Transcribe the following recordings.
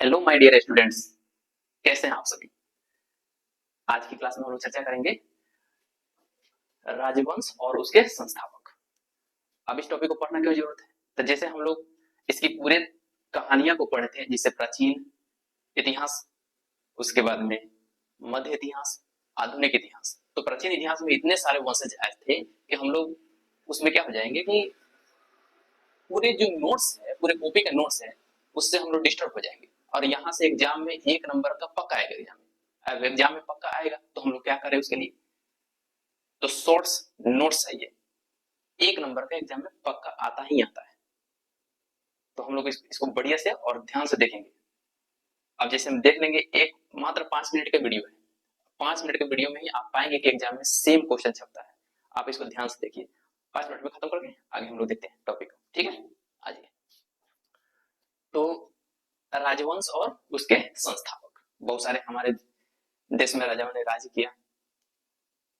Hello my dear students, कैसे हैं आप सभी। आज की क्लास में हम लोग चर्चा करेंगे राजवंश और उसके संस्थापक। अब इस टॉपिक को पढ़ना क्यों जरूरत है, तो जैसे हम लोग इसकी पूरे कहानियां को पढ़े थे, जिससे प्राचीन इतिहास, उसके बाद में मध्य इतिहास, आधुनिक इतिहास। तो प्राचीन इतिहास में इतने सारे वंशज आए थे कि हम लोग उसमें क्या हो जाएंगे कि पूरे जो नोट्स है, पूरे कॉपी के नोट्स है, उससे हम लोग डिस्टर्ब हो जाएंगे। और यहाँ से एग्जाम में 1 नंबर का पक्का आएगा। अब एग्जाम में पक्का आएगा तो हम लोग क्या करें उसके लिए, तो शॉर्ट्स नोट्स चाहिए। 1 नंबर का एग्जाम में पक्का आता ही आता है। तो हम लोग इसको बढ़िया से और ध्यान से देखेंगे। अब जैसे हम देख लेंगे, एक मात्र 5 मिनट का वीडियो है। 5 मिनट के वीडियो में ही आप पाएंगे कि एग्जाम में सेम क्वेश्चन छपता है। आप इसको ध्यान से देखिए। 5 मिनट में खत्म करके आगे हम लोग देखते हैं टॉपिक। ठीक है, आ जाइए। तो राजवंश और उसके संस्थापक, बहुत सारे हमारे देश में राजाओं ने राज किया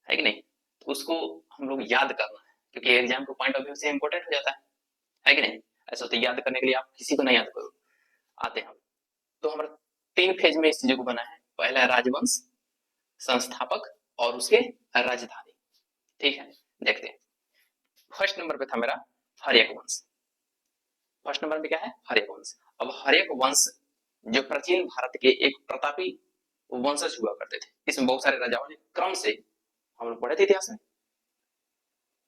है कि नहीं, तो उसको हम लोग याद करना है, क्योंकि एग्जाम के पॉइंट ऑफ व्यू से इंपॉर्टेंट हो जाता है कि नहीं। ऐसा तो याद करने के लिए आप किसी को नहीं याद करो, आते हैं। तो हमारा 3 फेज में इस चीजों को बना है। पहला है राजवंश, संस्थापक और उसके राजधानी। ठीक है, देखते हैं। फर्स्ट नंबर पे था मेरा हर्यक वंश। फर्स्ट नंबर पे क्या है, हर्यक वंश। अब हर्यक वंश जो प्राचीन भारत के एक प्रतापी वंशज हुआ करते थे। इसमें बहुत सारे राजाओं ने क्रम से, हम लोग पढ़े थे इतिहास में,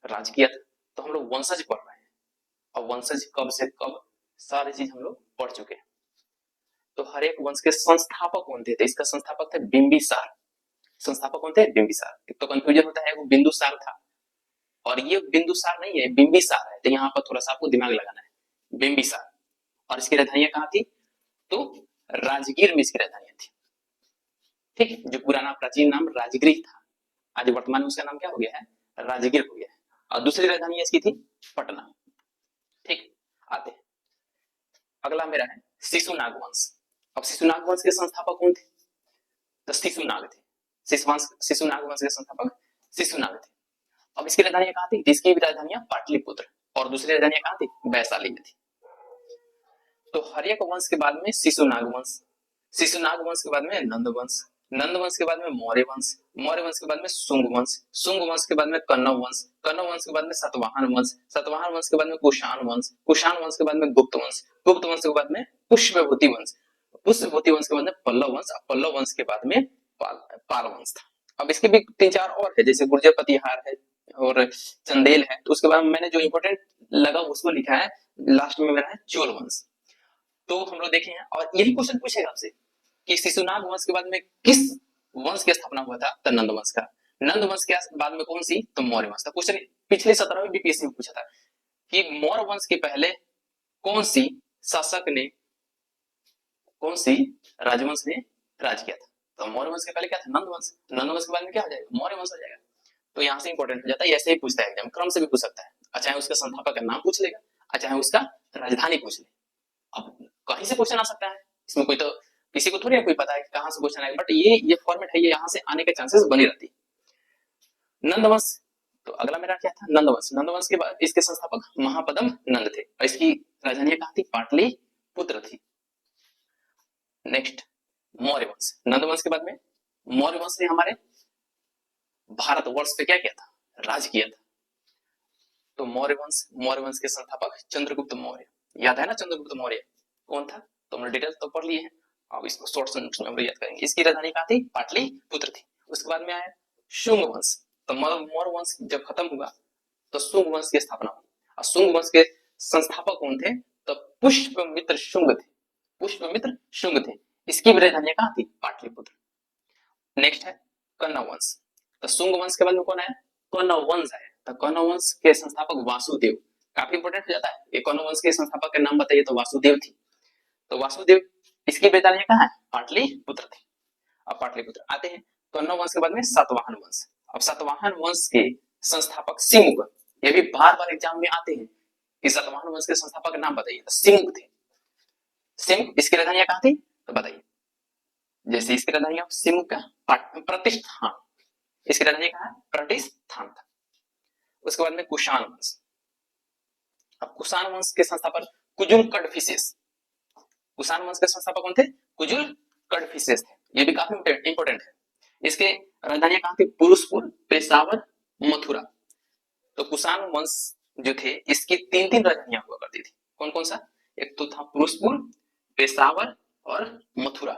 राज किया था। तो हम लोग वंशज पढ़ रहे हैं, और वंशज कब से कब सारी चीज हम लोग पढ़ चुके हैं। तो हर एक वंश के संस्थापक कौन थे, तो इसका संस्थापक थे बिंबिसार। संस्थापक कौन थे, बिंबिसार। तो कंफ्यूजन होता है, वो बिंदुसार था, और ये बिंदुसार नहीं है, बिंबिसार है। तो यहाँ पर थोड़ा सा आपको दिमाग लगाना है, बिंबिसार। और इसकी राजधानियां कहाँ थी, तो राजगीर में इसकी राजधानियां थी। ठीक है, जो पुराना प्राचीन नाम राजगृह था, आज वर्तमान में उसका नाम क्या हो गया है, राजगीर हो गया है। और दूसरी राजधानी इसकी थी पटना। ठीक, आते हैं। अगला मेरा है शिशुनाग वंश। अब शिशुनाग वंश के संस्थापक कौन थे, तो शिशुनाग थे। शिशुनाग वंश के संस्थापक शिशुनाग थे। अब इसकी राजधानियां कहाँ थी, इसकी भी राजधानियां पाटलिपुत्र, और दूसरी राजधानियां कहाँ थी, वैशाली में थी। तो हर्यक वंश के बाद में शिशुनाग वंश, शिशुनाग वंश के बाद में नंद वंश, नंद वंश के बाद में मौर्य वंश, मौर्य वंश के बाद में शुंग वंश, शुंग वंश के बाद में कण्व वंश, कण्व वंश के बाद में सातवाहन वंश, सातवाहन वंश के बाद में कुषाण वंश, कुषाण वंश के बाद में गुप्त वंश, गुप्त वंश के बाद में पुष्पवती वंश, पुष्पवती वंश के बाद में पल्लव वंश, पल्लव वंश के बाद में पाल वंश था। अब इसके भी 3-4 और है, जैसे गुर्जर प्रतिहार है और चंदेल है। तो उसके बाद मैंने जो इंपोर्टेंट लगा उसको लिखा है लास्ट में, मेरा है चोल वंश। तो हम लोग देखे हैं, और यही क्वेश्चन पूछेगा आपसे कि शिशुनाग वंश के बाद में किस वंश की स्थापना हुआ था, तो नंद वंश का। नंद वंश के बाद में कौन सी, तो मौर्य वंश का। क्वेश्चन पिछले 17वीं बीपीएससी में पूछा था कि मौर्य वंश के पहले कौन सी शासक ने, कौन सी राजवंश ने राज किया था, तो मौर्य वंश के पहले क्या था, नंद वंश। नंद वंश के बाद में क्या हो जाएगा, मौर्य वंश हो जाएगा। तो यहाँ से इंपॉर्टेंट हो जाता है, ऐसे ही पूछता है एग्जाम, क्रम से भी पूछ सकता है। चाहे उसका संस्थापक का नाम पूछ लेगा, चाहे उसका राजधानी पूछ ले। अब कहीं से क्वेश्चन आ सकता है, इसमें कोई तो, किसी को थोड़ी ना कोई पता है कि कहां से क्वेश्चन आएगा, बट ये फॉर्मेट है, ये यहाँ से आने के चांसेस बनी रहती है। नंदवंश, तो अगला मेरा क्या था, नंदवंश। नंदवंश के बाद इसके संस्थापक महापदम नंद थे, और इसकी राजधानी कहाँ थी, पाटलिपुत्र थी। नेक्स्ट मौर्य वंश। नंदवंश के बाद में मौर्य वंश ने हमारे भारतवर्ष पे क्या किया था, राज किया था। तो मौर्य वंश के संस्थापक चंद्रगुप्त मौर्य। याद है ना चंद्रगुप्त मौर्य कौन था, तो हमने डिटेल तो पढ़ लिए हैं। अब इसको शॉर्ट नोट्स में हम याद करेंगे। इसकी राजधानी कहाँ थी, पाटलिपुत्र थी। उसके बाद में आया शुंग वंश। तो मौर्य वंश जब खत्म हुआ तो शुंग वंश की स्थापना हुई, और शुंग वंश के संस्थापक कौन थे, तो पुष्पमित्र शुंग थे। पुष्पमित्र शुंग थे। इसकी भी राजधानी कहाँ थी, पाटलिपुत्र। नेक्स्ट है कण्व वंश। तो शुंग वंश के बाद में कौन आया, कण्व वंश आया। तो कण्व वंश के संस्थापक वासुदेव। काफी इंपोर्टेंट हो जाता है, ये कण्व वंश के संस्थापक के नाम बताइए, तो वासुदेव थी। तो वासुदेव, इसकी राजधानी कहाँ है, पाटलिपुत्र थी। अब पाटलिपुत्र आते हैं। कण्व वंश के बाद में सातवाहन वंश। अब सातवाहन वंश के संस्थापक सिमुक। ये भी बार बार एग्जाम में आते हैं कि सातवाहन वंश के संस्थापक नाम बताइए, तो सिमुक थे। सिमुक, इसकी राजधानी कहाँ थी, तो बताइए। जैसे इसकी राजधानी सिमुक का प्रतिष्ठान, इसकी राजधानी कहाँ है, प्रतिष्ठान था। उसके बाद में कुषाण वंश। अब कुषाण वंश के संस्थापक कुजुम कडफिसेस। कुषाण वंश के संस्थापक कौन थे? कुजुल कड़फिसेस थे। ये भी काफी इंपॉर्टेंट है। इसके राजधानियां कहाँ थी? पुरुषपुर, पेशावर, मथुरा। तो कुषाण वंश जो थे इसकी तीन तीन राजधानियां हुआ करती थी। कौन कौन सा? एक तो था पुरुषपुर, पेशावर और मथुरा।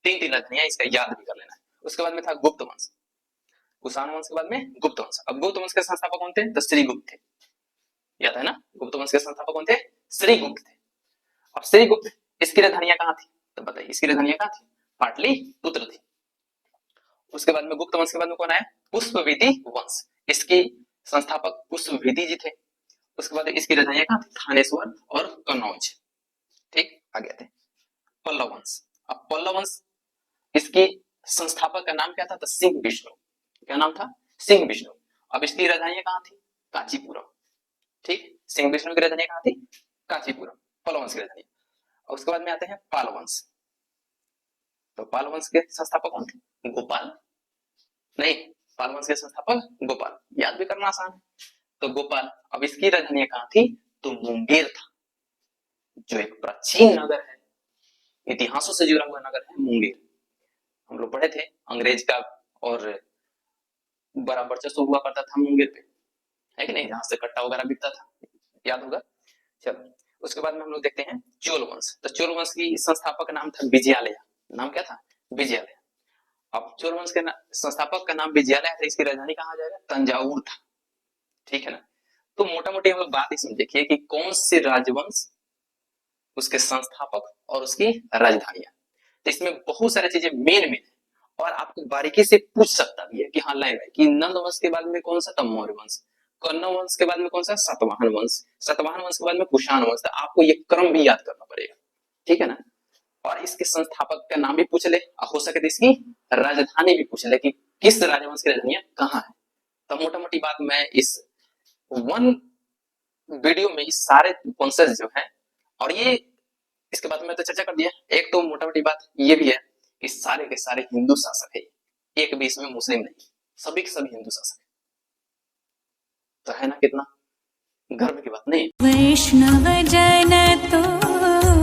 तीन तीन राजधानियां, इसका याद भी कर लेना है। उसके बाद में था गुप्त वंश। कुषाण वंश के बाद में गुप्त वंश। अब गुप्त वंश के संस्थापक कौन थे? तो श्रीगुप्त थे। याद है ना? गुप्त वंश के संस्थापक कौन थे? श्रीगुप्त थे। और श्रीगुप्त, इसकी राजधानियां कहाँ थी? तो बताइए, इसकी राजधानियां कहाँ थी? पाटलिपुत्र थी। उसके बाद में गुप्त वंश के बाद में कौन आया? पुष्पविधि वंश। इसकी संस्थापक पुष्पविधि जी थे। उसके बाद इसकी राजधानियां कहाँ थी? थानेश्वर और कन्नौज। ठीक, आगे आते हैं पल्लव वंश। अब पल्लव वंश, इसकी संस्थापक का नाम क्या था? तो सिंह विष्णु। क्या नाम था? सिंह विष्णु। अब इसकी राजधानियां कहाँ थी? कांचीपुरम। ठीक, सिंह विष्णु की राजधानी कहाँ थी? कांचीपुरम, पल्लव वंश की राजधानी। उसके बाद में आते हैं पाल वंश। तो पाल वंश के संस्थापक कौन थे? गोपाल। नहीं, पाल वंश के संस्थापक गोपाल। याद भी करना आसान है। तो गोपाल। अब इसकी राजधानी कहाँ थी? तो मुंगेर था, जो एक प्राचीन नगर है, इतिहासों से जुड़ा हुआ नगर है मुंगेर। हम लोग पढ़े थे अंग्रेज का और बड़ा वर्चस्व हुआ करता था मुंगेर पे, है कि नहीं? जहां से कट्टा वगैरह बिकता था, याद होगा। चलो, उसके बाद में हम लोग देखते हैं चोल वंश। तो चोल वंश की संस्थापक का नाम था विजयालय। नाम क्या था? विजयालय। अब चोल वंश के संस्थापक का नाम विजयालय था, इसकी राजधानी कहाँ आ जाएगा? तंजावुर था। ठीक है ना? तो मोटा मोटी हम लोग बात ही समझिए कि कौन से राजवंश, उसके संस्थापक और उसकी राजधानियां। तो इसमें बहुत सारी चीजें मेन है और आपको बारीकी से पूछ सकता भी है कि हाँ लाइन है कि नंद वंश के बाद में कौन सा? तो मौर्य वंश। कर्ण वंश के बाद में कौन सा? सातवाहन वंश। सातवाहन वंश के बाद में कुषाण वंश। तो आपको ये क्रम भी याद करना पड़ेगा। ठीक है ना? और इसके संस्थापक का नाम भी पूछ ले, हो सके तो इसकी राजधानी भी पूछ ले कि किस राजवंश की राजधानियां कहाँ है। तो मोटा मोटी बात मैं इस वन वीडियो में इस सारे कॉन्सेप्ट जो है, और ये इसके बाद में तो चर्चा कर दिया। एक तो मोटा मोटी बात ये भी है कि सारे के सारे हिंदू शासक है, एक भी इसमें मुस्लिम नहीं, सभी के सभी हिंदू शासक है। तो है ना कितना गर्व की बात नहीं? वैष्णव जन तो